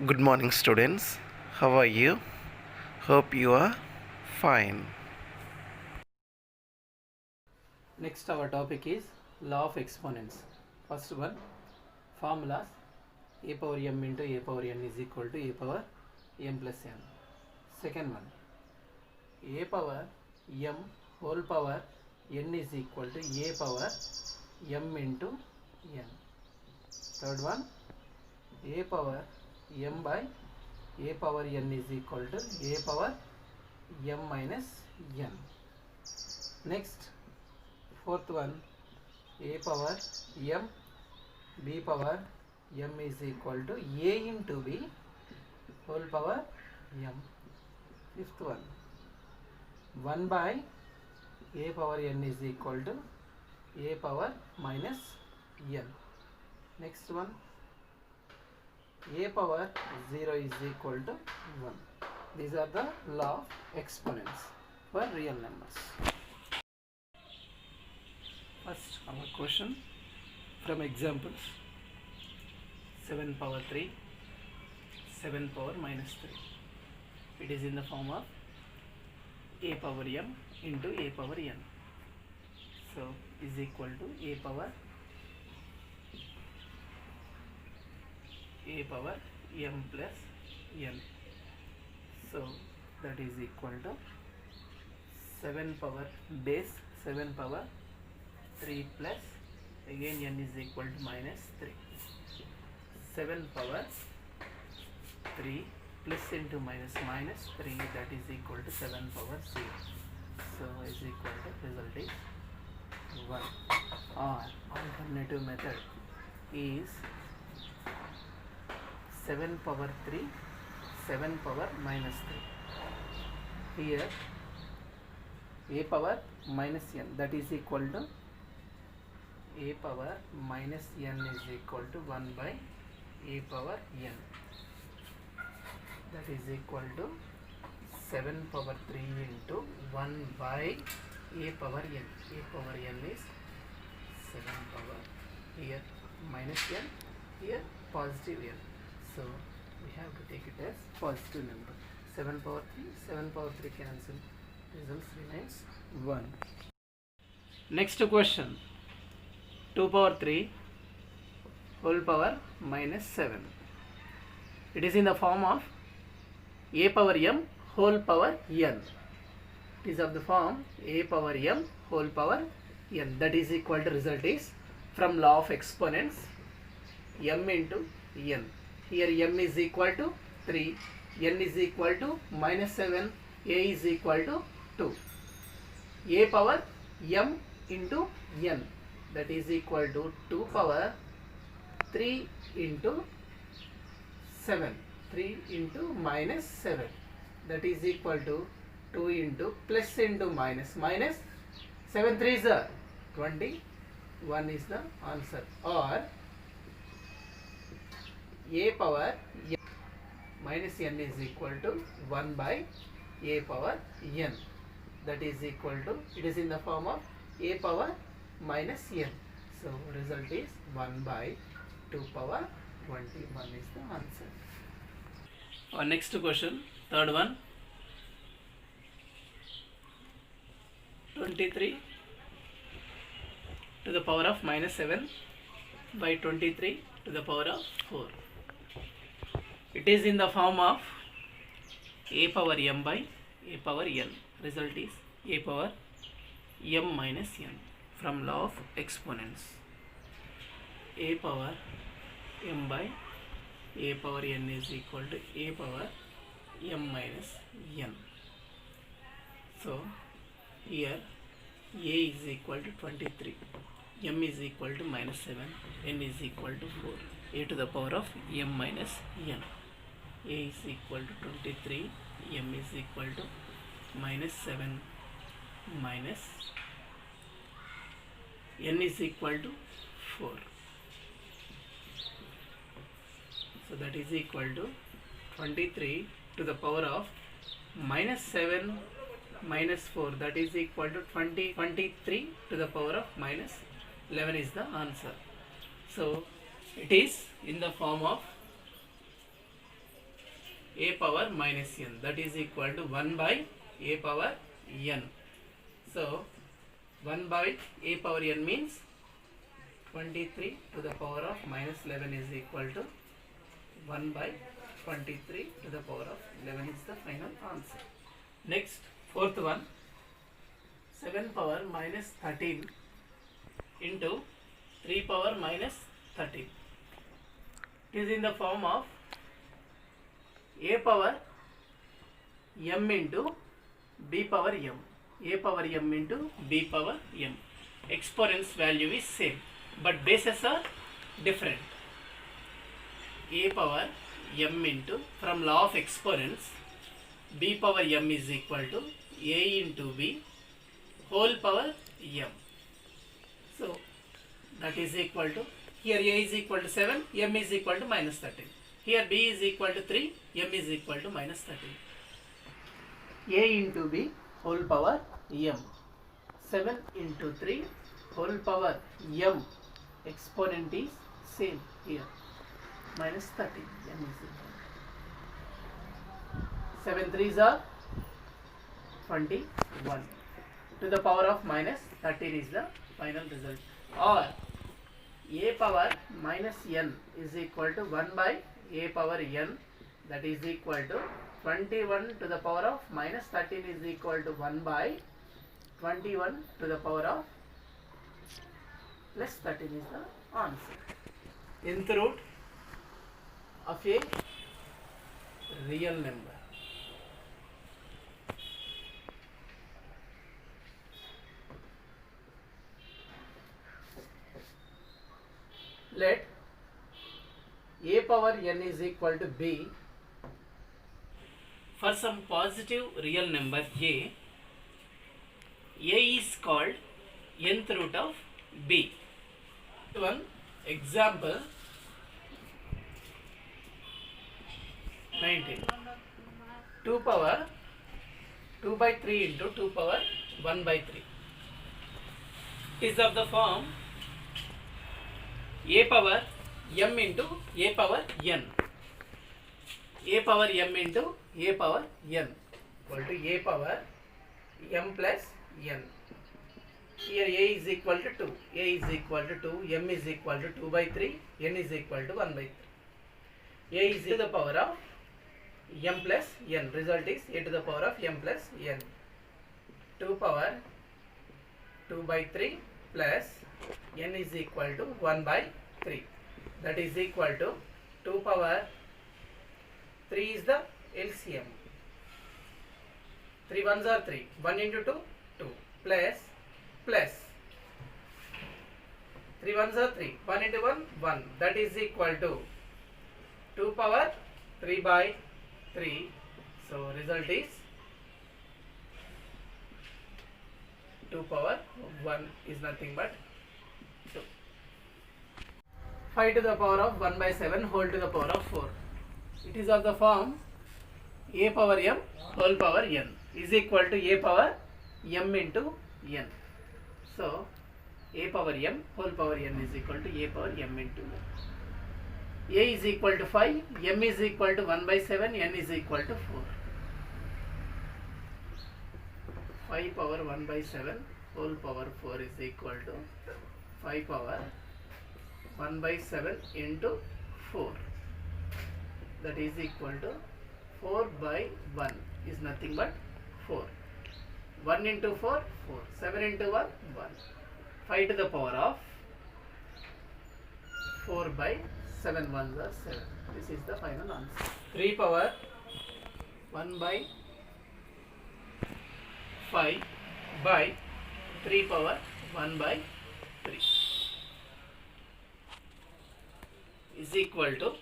Good morning, students. How are you? Hope you are fine. Next our topic is law of exponents. First one, formulas. A power m into a power n is equal to a power m plus n. Second one, a power m whole power n is equal to a power m into n. Third one, a power m by a power n is equal to a power m minus n. Next, fourth one, a power m b power m is equal to a into b whole power m. Fifth one, 1 by a power n is equal to a power minus n. Next one, a power 0 is equal to 1. These are the law of exponents for real numbers. First, our question from examples: 7 power 3, 7 power minus 3. It is in the form of a power m into a power n. So, is equal to a power m plus n. So, that is equal to 7 power base 7 power 3 plus again n is equal to minus 3. 7 power 3 plus into minus 3, that is equal to 7 power 0. So is equal to, result is 1. Or alternative method is 7 power 3 7 power minus 3. Here a power minus n, that is equal to a power minus n is equal to 1 by a power n, that is equal to 7 power 3 into 1 by a power n. A power n is 7 power, here minus n, here positive n. So we have to take it as positive number. 7 power 3, 7 power 3 cancel, results remains 1. Next question, 2 power 3 whole power minus 7. It is in the form of a power m whole power n. It is of the form a power m whole power n, that is equal to, result is from law of exponents m into n. Here m is equal to 3, n is equal to minus 7, a is equal to 2. A power m into n, that is equal to 2 power 3 into 7, 3 into minus 7, that is equal to 2 into plus into minus, minus 7 3 is 21 is the answer. Or a power n minus n is equal to 1 by a power n, that is equal to, it is in the form of a power minus n. So result is 1 by 2 power 21 is the answer. Our next question, third one, 23 to the power of minus 7 by 23 to the power of 4. It is in the form of a power m by a power n. Result is a power m minus n from law of exponents. A power m by a power n is equal to a power m minus n. So here a is equal to 23, m is equal to minus 7, n is equal to 4, a to the power of m minus n. A is equal to 23, m is equal to minus 7 minus n is equal to 4. So that is equal to 23 to the power of minus 7 minus 4, that is equal to 23 to the power of minus 11 is the answer. So it is in the form of a power minus n, that is equal to 1 by a power n. So 1 by a power n means 23 to the power of minus 11 is equal to 1 by 23 to the power of 11 is the final answer. Next, fourth one, 7 power minus 13 into 3 power minus 13. It is in the form of a power m into b power m. A power m into b power m. Exponents value is same, but bases are different. A power m into, from law of exponents, b power m is equal to a into b whole power m. So that is equal to, here a is equal to 7, m is equal to minus 13. Here b is equal to 3, m is equal to minus 13. A into b whole power m. 7 into 3 whole power m. Exponent is same here. Minus 13. M is equal to 7 3s are 21. To the power of minus 13 is the final result. Or a power minus n is equal to 1 by a power n, that is equal to 21 to the power of minus 13 is equal to 1 by 21 to the power of plus 13 is the answer. Nth root of a real number. Let a power n is equal to b for some positive real number a. A is called nth root of b. One example 19. 2 power 2 by 3 into 2 power 1 by 3 is of the form a power m into a power n. A power m into a power n equal to a power m plus n. Here a is equal to 2, a is equal to 2, m is equal to 2 by 3, n is equal to 1 by 3. A is to the power of m plus n. Result is a to the power of m plus n. 2 power 2 by 3 plus n is equal to 1 by 3. That is equal to 2 power 3 is the LCM. 3 ones are 3. 1 into 2, 2 plus 3 ones are 3. 1 into 1, 1. That is equal to 2 power 3 by 3. So result is 2 power 1 is nothing but 2. 5 to the power of 1 by 7 whole to the power of 4. It is of the form a power m whole power n is equal to a power m into n. So a power m whole power n is equal to a power m into n. A is equal to 5, m is equal to 1 by 7, n is equal to 4. 5 power 1 by 7 whole power 4 is equal to 5 power 1 by 7 into 4. That is equal to 4 by 1 is nothing but 4. 1 into 4, 4. 7 into 1, 1. 5 to the power of 4 by 7 ones are 7. This is the final answer. 3 power 1 by 5 by 3 power 1 by 3 is equal to,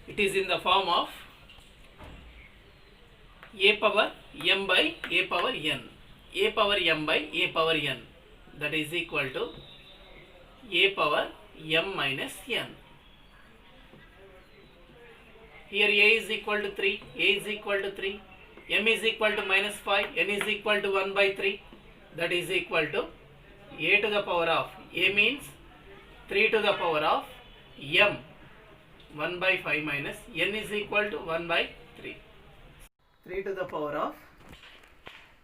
it is in the form of a power m by a power n. A power m by a power n, that is equal to a power m minus n. Here a is equal to 3, a is equal to 3, m is equal to minus 5, n is equal to 1 by 3, that is equal to a to the power of, a means 3 to the power of m 1 by 5 minus n is equal to 1 by 3. 3 to the power of,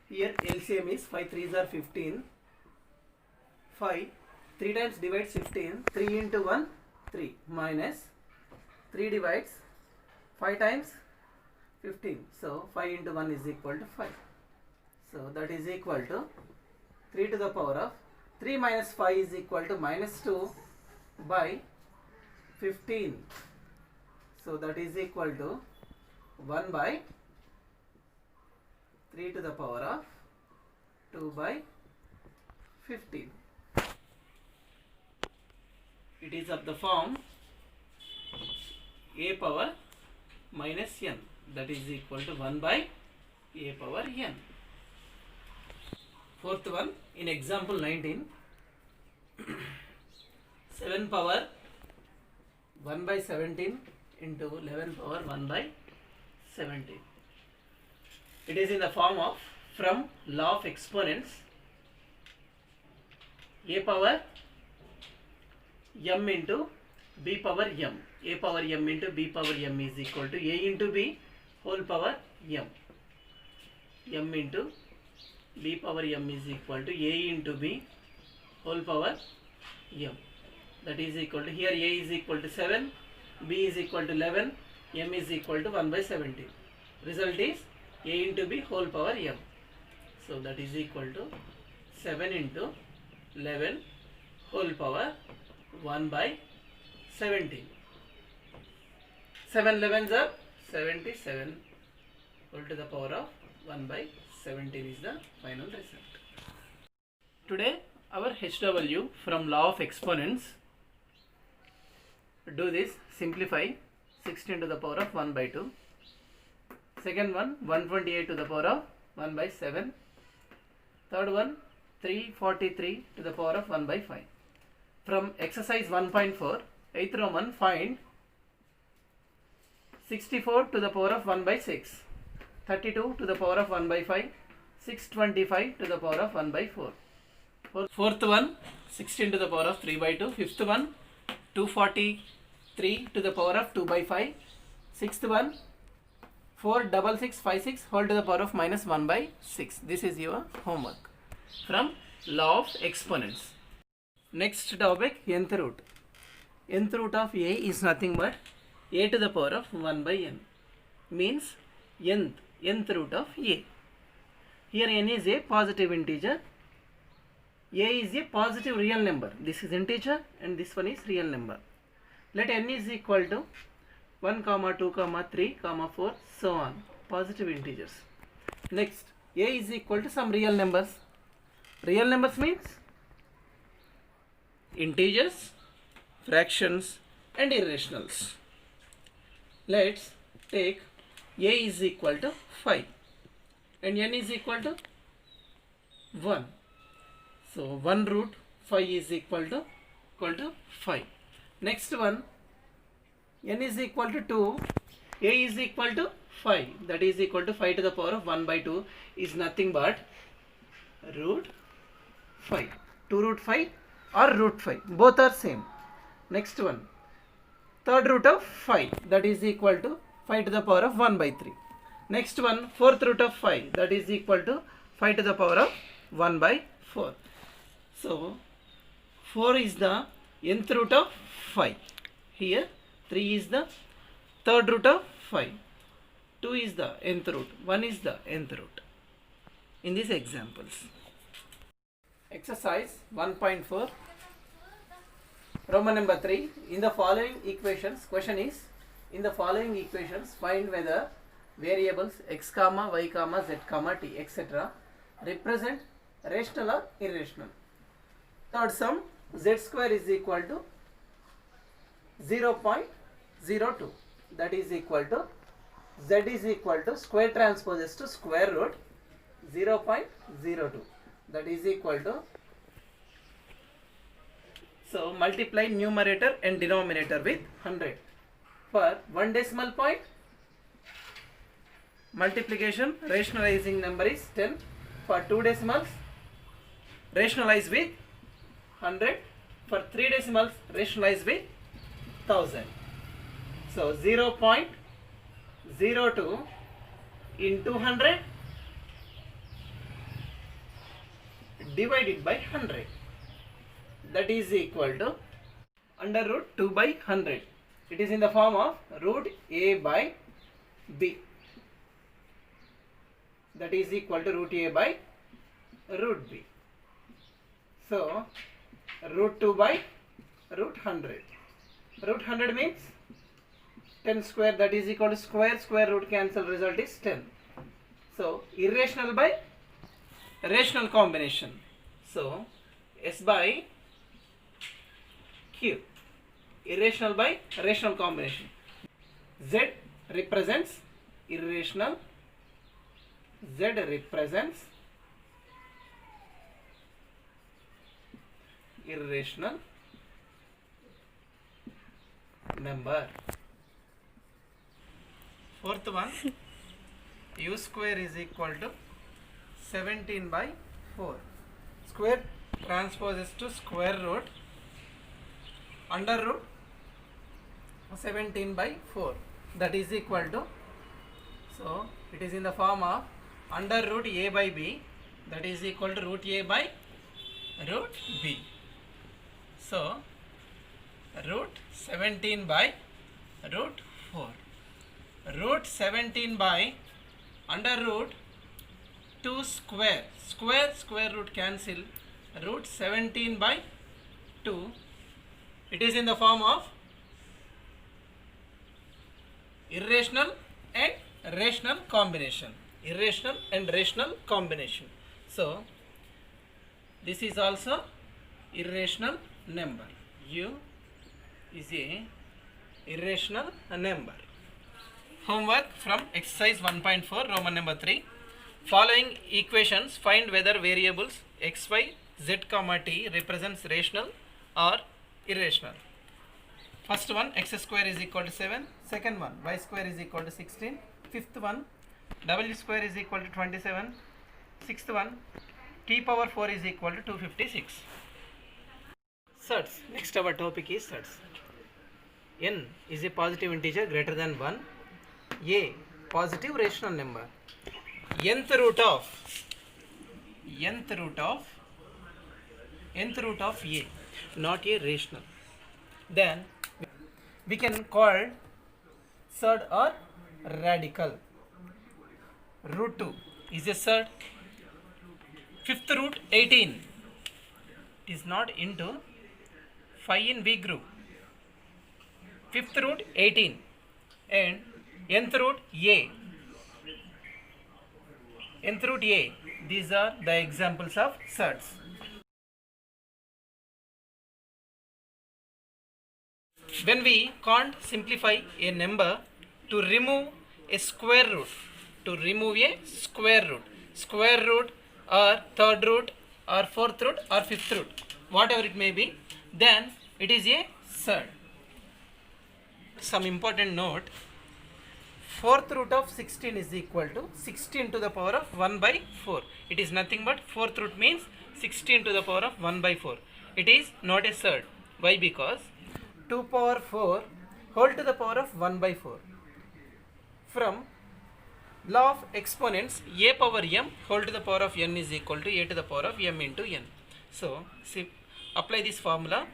here LCM is 5 3s are 15. 5, 3 times divides 15, 3 into 1, 3 minus 3 divides 5 times 15. So 5 into 1 is equal to 5. So that is equal to 3 to the power of 3 minus 5 is equal to minus 2 by 15. So that is equal to 1 by 3 to the power of 2 by 15. It is of the form a power minus n, that is equal to 1 by a power n. Fourth one, in example 19, 7 power 1 by 17 into 11 power 1 by 17. It is in the form of, from law of exponents, a power m into b power m. A power m into b power m is equal to a into b whole power m. M into b power m is equal to a into b whole power m. That is equal to, here a is equal to 7, b is equal to 11, m is equal to 1 by 17. Result is a into b whole power m. So that is equal to 7 into 11 whole power 1 by 17. 7 11s are 77 whole to the power of 1 by 17 is the final result. Today our HW from law of exponents, do this, simplify 16 to the power of 1 by 2. Second one, 128 to the power of 1 by 7. Third one, 343 to the power of 1 by 5. From exercise 1.4, 8th Roman, find 64 to the power of 1 by 6, 32 to the power of 1 by 5, 625 to the power of 1 by 4. Fourth one, 16 to the power of 3 by 2. Fifth one, 243 to the power of 2 by 5. Sixth one, 46656 whole to the power of minus 1 by 6. This is your homework from law of exponents. Next topic, nth root. Nth root of a is nothing but a to the power of 1 by n, means nth root of a. Here n is a positive integer, a is a positive real number. This is integer and this one is real number. Let n is equal to 1, 2, 3, 4, so on, positive integers. Next, a is equal to some real numbers. Real numbers means integers, fractions and irrationals. Let's take a is equal to 5 and n is equal to 1. So 1 root 5 is equal to 5. Next one, n is equal to 2, a is equal to 5, that is equal to 5 to the power of 1 by 2 is nothing but root 5. 2 root 5 or root 5, both are same. Next one, third root of 5, that is equal to 5 to the power of 1 by 3. Next one, fourth root of 5, that is equal to 5 to the power of 1 by 4. So 4 is the nth root of 5. Here 3 is the third root of 5. 2 is the nth root. 1 is the nth root. In these examples. Exercise 1.4. Roman number 3. In the following equations, question is, in the following equations, find whether variables x, y, z, t, etc. represent rational or irrational. Third sum, z square is equal to 0.02. That is equal to, z is equal to square transposes to square root 0.02. That is equal to, so multiply numerator and denominator with 100. For 1 decimal point, multiplication rationalizing number is 10. For 2 decimals, rationalize with 100. For 3 decimals, rationalize with 1000. So 0.02 into 100 divided by 100, that is equal to under root 2 by 100. It is in the form of root a by b, that is equal to root a by root b. So root 2 by root 100. Root 100 means 10 square, that is equal to square root cancel, result is 10. So irrational by rational combination. So S by Q, irrational by rational combination. Z represents irrational, Z represents irrational number. Fourth one, U square is equal to 17 by 4. Square transposes to square root under root 17 by 4, that is equal to, so it is in the form of under root a by b, that is equal to root a by root b. So root 17 by root 4, root 17 by under root 2 square root cancel, root 17 by 2, it is in the form of irrational and rational combination, irrational and rational combination. So this is also irrational number. U is a irrational number. Homework from exercise 1.4 Roman number 3. Following equations, find whether variables x, y, z, t represents rational or irrational. First one, x square is equal to 7. Second one, y square is equal to 16. Fifth one, w square is equal to 27. Sixth one, t power 4 is equal to 256. Surds. Next our topic is surds. N is a positive integer greater than 1. A, positive rational number. Nth root of A, not a rational. Then we can call surd or radical. Root 2 is a surd. Fifth root 18 is not into 5 in B group. Fifth root 18 and nth root A. Nth root A. These are the examples of surds. When we can't simplify a number, to remove a square root, square root or third root or fourth root or fifth root, whatever it may be, then it is a surd. Some important note, fourth root of 16 is equal to 16 to the power of 1 by 4. It is nothing but fourth root means 16 to the power of 1 by 4. It is not a surd. Why? Because 2 power 4 whole to the power of 1 by 4. From law of exponents, a power m whole to the power of n is equal to a to the power of m into n. So apply this formula.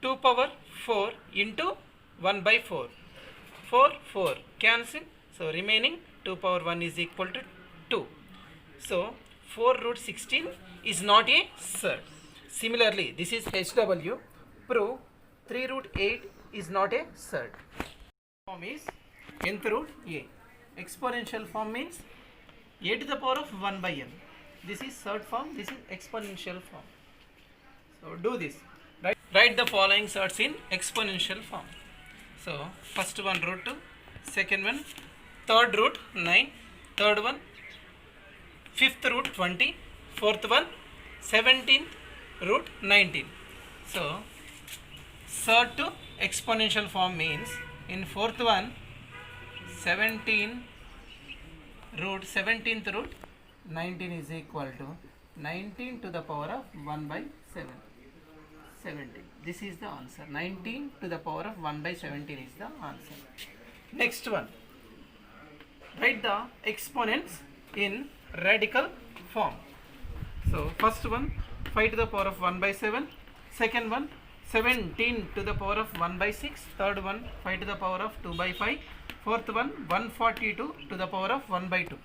2 power 4 into 1 by 4. 4 cancel. So remaining 2 power 1 is equal to 2. So 4 root 16 is not a surd. Similarly, this is HW. Prove 3 root 8 is not a surd. Form is nth root a. Exponential form means a to the power of 1 by n. This is surd form, this is exponential form. So do this. Write the following surds in exponential form. So first one root 2, second one third root 9, third one fifth root 20, fourth one 17th root 19. So surd to exponential form means in fourth one 17th root 19 is equal to 19 to the power of 1 by 7. 17. This is the answer. 19 to the power of 1 by 17 is the answer. Next one. Write the exponents in radical form. So first one 5 to the power of 1 by 7. Second one 17 to the power of 1 by 6. Third one 5 to the power of 2 by 5. Fourth one 142 to the power of 1 by 2.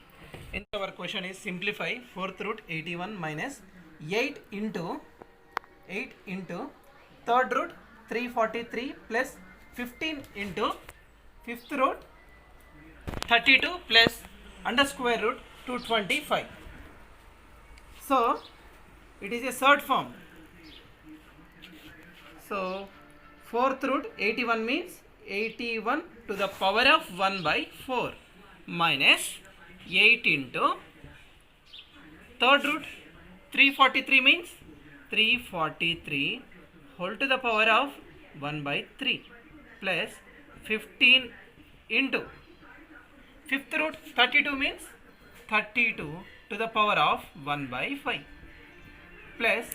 In our question is simplify 4th root 81 minus 8 into third root 343 plus 15 into 5th root 32 plus under square root 225. So it is a third form. So 4th root 81 means 81 to the power of 1 by 4 minus 8 into third root 343 means 343 whole to the power of 1 by 3 plus 15 into 5th root 32 means 32 to the power of 1 by 5 plus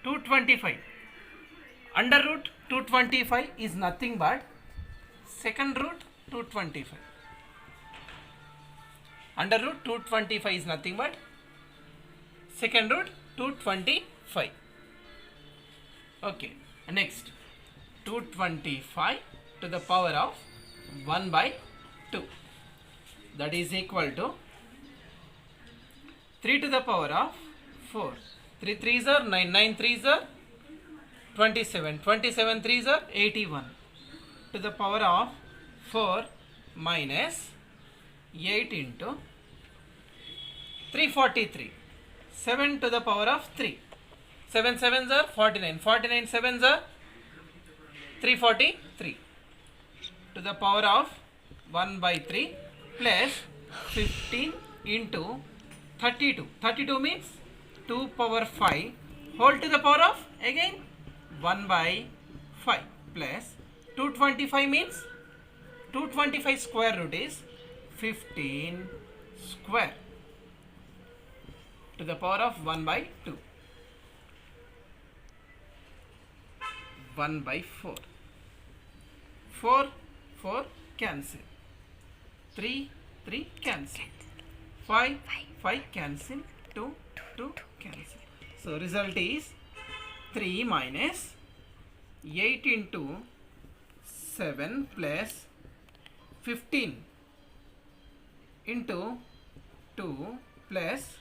225. Under root 225 is nothing but second root 225. Under root 225 is nothing but second root 225. Okay, next 225 to the power of 1 by 2, that is equal to 3 to the power of 4. 3 3s are 9, 9 3s are 27, 27 3s are 81 to the power of 4 minus 8 into 343, 7 to the power of 3. 7 7s are 49, 49 7s are 343 to the power of 1 by 3 plus 15 into 32. 32 means 2 power 5 whole to the power of again 1 by 5 plus 225 means 225 square root is 15 square to the power of 1 by 2. 1 by 4. 4 4 cancel. 3 3 cancel. 5 5 cancel. 2 2 cancel. So result is 3 minus 8 into 7 plus 15 into 2 plus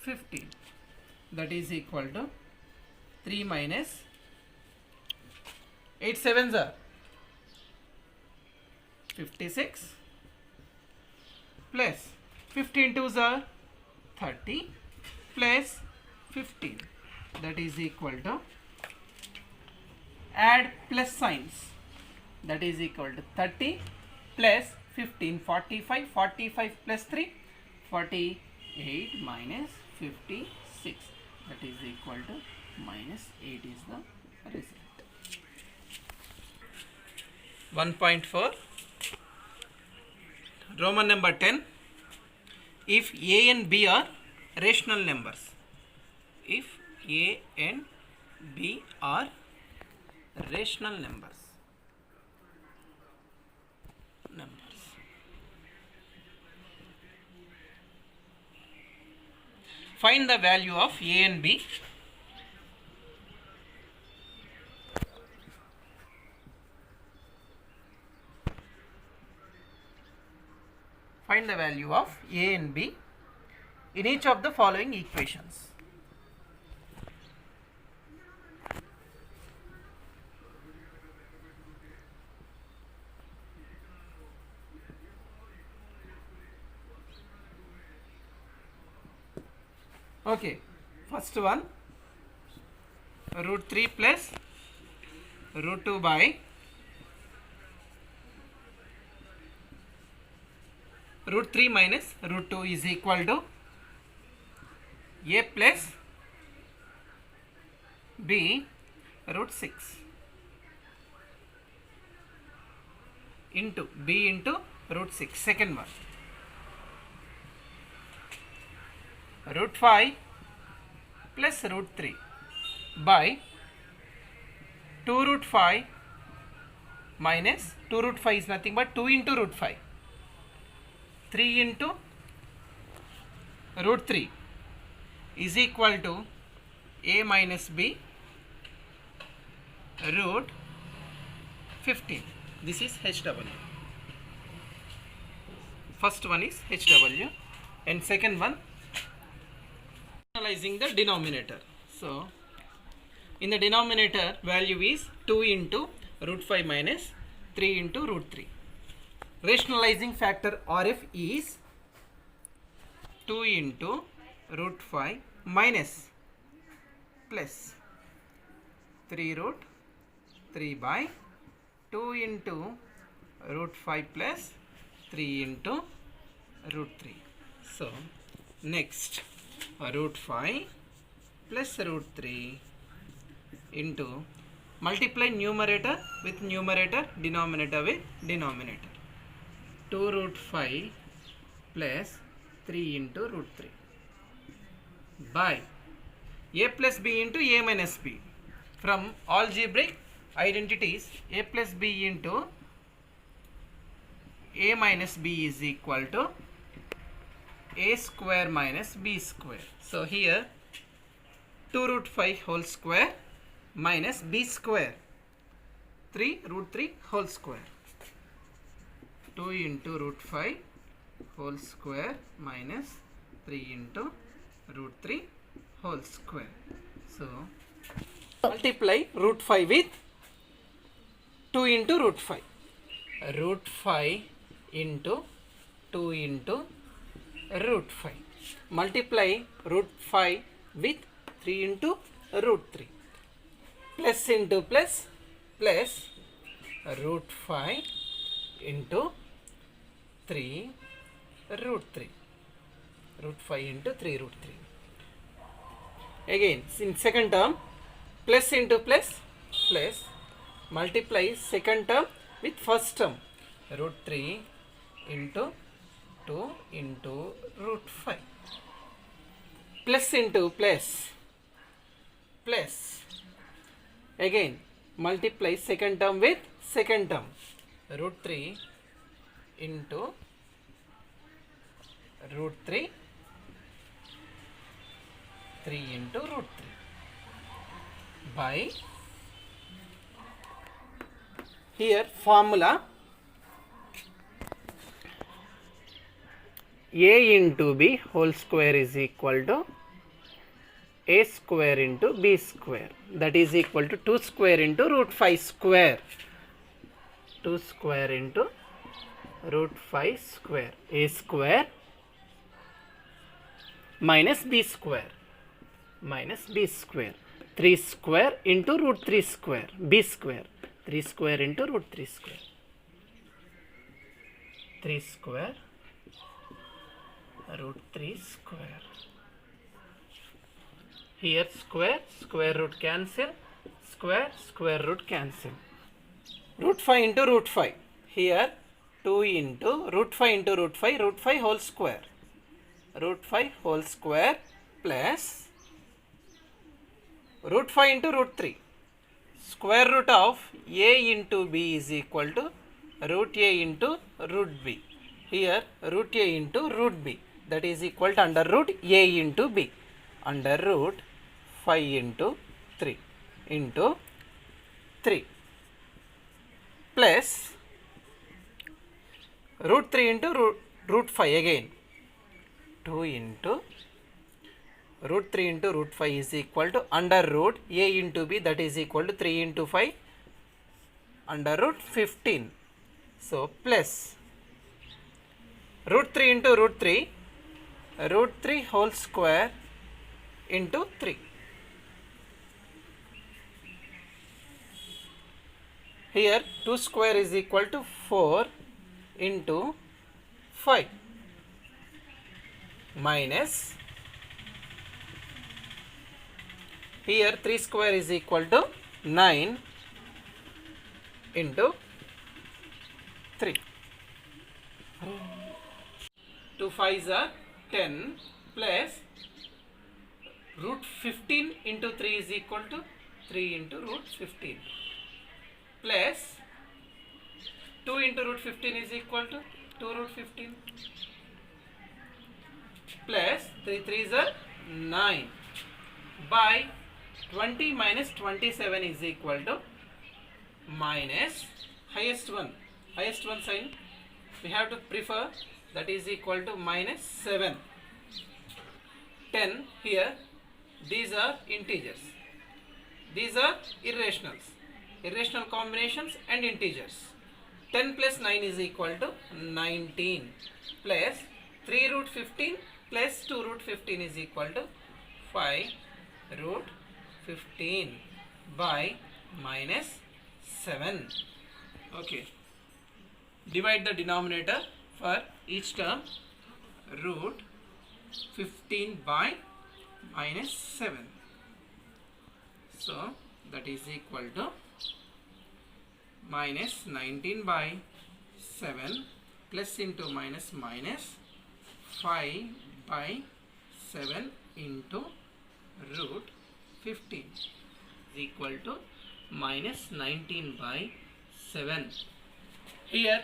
15, that is equal to 3 minus 8 7s are 56 plus 15 2s are 30 plus 15, that is equal to add plus signs, that is equal to 30 plus 15 45, 45 plus 3 48 minus 56, that is equal to minus 8 is the result. 1.4 Roman number 10. If A and B are rational numbers, if A and B are rational numbers, find the value of A and B. Find the value of A and B in each of the following equations. Okay, first one root 3 plus root 2 by root 3 minus root 2 is equal to A plus B root 6 into B into root 6. Second one root 5 plus root 3 by 2 root 5 minus 2 root 5 is nothing but 2 into root 5. 3 into root 3 is equal to a minus b root 15. This is HW. First one is HW and second one analyzing the denominator. So in the denominator value is 2 into root 5 minus 3 into root 3. Rationalizing factor RF is 2 into root 5 minus plus 3 root 3 by 2 into root 5 plus 3 into root 3. So next root 5 plus root 3 into multiply numerator with numerator, denominator with denominator. 2 root 5 plus 3 into root 3 by a plus b into a minus b. From algebraic identities, a plus b into a minus b is equal to a square minus b square. So here 2 root 5 whole square minus b square 3 root 3 whole square. 2 into root 5 whole square minus 3 into root 3 whole square. So multiply root 5 with 2 into root 5. Root 5 into 2 into root 5. Multiply root 5 with 3 into root 3. Plus into plus plus root 5 into 3 root 3. Root 5 into 3 root 3. Again in second term plus into plus plus multiply second term with first term root 3 into 2 into root 5. Plus into plus plus again multiply second term with second term root 3 into root 3 3 into root 3 by here formula a into b whole square is equal to a square into b square, that is equal to 2 square into root 5 square. 2 square into root 5 square, a square minus b square minus b square. 3 square into root 3 square, b square. 3 square into root 3 square. 3 square root 3 square. Here square root cancel, square root cancel. Root 5 into root 5. Here 2 into root 5 into root 5 whole square. Root 5 whole square plus root 5 into root 3. Square root of a into b is equal to root a into root b. Here root a into root b, that is equal to under root a into b. Under root 5 into 3 into 3 plus root 3 into root 5 again. 2 into root 3 into root 5 is equal to under root a into b, that is equal to 3 into 5 under root 15. So plus root 3 into root 3 whole square into 3. Here 2 square is equal to 4 into 5 minus here 3 square is equal to 9 into 3. 2 5s are 10 plus root 15 into 3 is equal to 3 into root 15. plus 2 into root 15 is equal to 2 root 15 plus 3 3s are 9 by 20 minus 27 is equal to minus highest one sign we have to prefer, that is equal to minus 7. 10 here, these are integers, these are irrational combinations and integers. 10 plus 9 is equal to 19 plus 3 root 15 plus 2 root 15 is equal to 5 root 15 by minus 7. Okay. Divide the denominator for each term. Root 15 by minus 7. So that is equal to minus 19 by 7 plus into minus 5 by 7 into root 15 is equal to minus 19 by 7. Here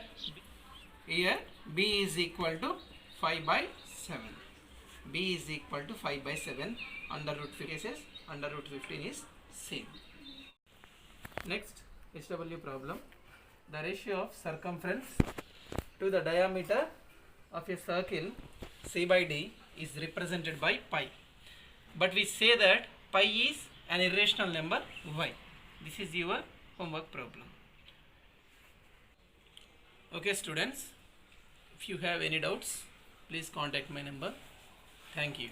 b is equal to 5 by 7. b is equal to 5 by 7. Under root 15 under root 15 is same. Next HW problem. The ratio of circumference to the diameter of a circle C by D is represented by pi. But we say that pi is an irrational number y. This is your homework problem. Okay students, if you have any doubts, please contact my number. Thank you.